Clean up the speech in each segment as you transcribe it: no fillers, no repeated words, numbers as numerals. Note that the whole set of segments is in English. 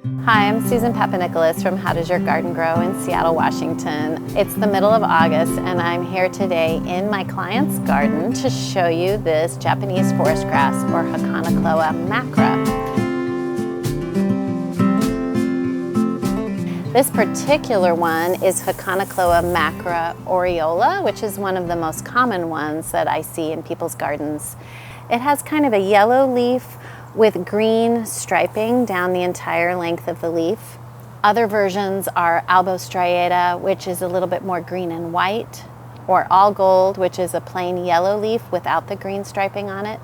Hi, I'm Susan Papanicholas from How Does Your Garden Grow in Seattle, Washington. It's the middle of August and I'm here today in my client's garden to show you this Japanese forest grass, or Hakonechloa macra. This particular one is Hakonechloa macra Aureola, which is one of the most common ones that I see in people's gardens. It has kind of a yellow leaf with green striping down the entire length of the leaf. Other versions are Albostriata, which is a little bit more green and white, or all gold, which is a plain yellow leaf without the green striping on it.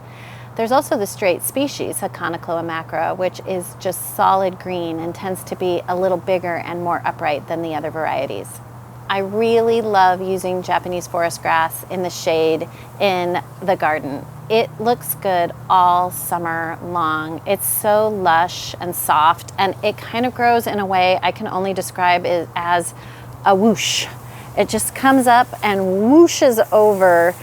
There's also the straight species, Hakonechloa macra, which is just solid green and tends to be a little bigger and more upright than the other varieties. I really love using Japanese forest grass in the shade in the garden. It looks good all summer long. It's so lush and soft, and it kind of grows in a way I can only describe it as a whoosh. It just comes up and whooshes over,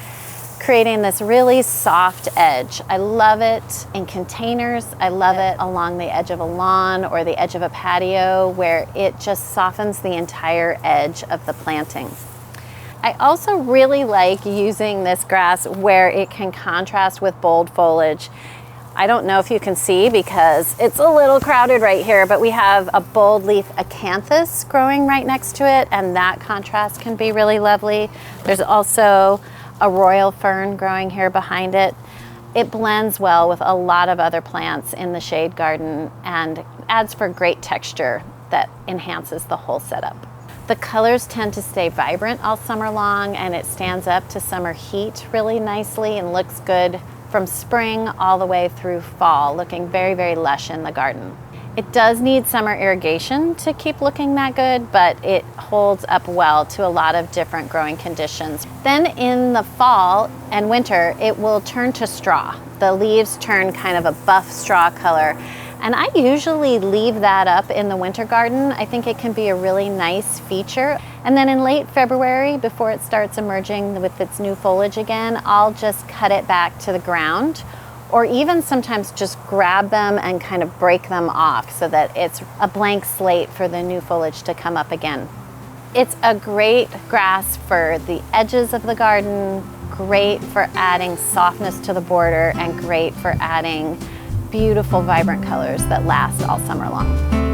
creating this really soft edge. I love it in containers. I love it along the edge of a lawn or the edge of a patio, where it just softens the entire edge of the planting. I also really like using this grass where it can contrast with bold foliage. I don't know if you can see because it's a little crowded right here, but we have a bold leaf acanthus growing right next to it, and that contrast can be really lovely. There's also a royal fern growing here behind it. It blends well with a lot of other plants in the shade garden and adds for great texture that enhances the whole setup. The colors tend to stay vibrant all summer long, and it stands up to summer heat really nicely and looks good from spring all the way through fall, looking very, very lush in the garden. It does need summer irrigation to keep looking that good, but it holds up well to a lot of different growing conditions. Then in the fall and winter, it will turn to straw. The leaves turn kind of a buff straw color. And I usually leave that up in the winter garden. I think it can be a really nice feature. And then in late February, before it starts emerging with its new foliage again, I'll just cut it back to the ground, or even sometimes just grab them and kind of break them off so that it's a blank slate for the new foliage to come up again. It's a great grass for the edges of the garden, great for adding softness to the border, and great for adding beautiful, vibrant colors that last all summer long.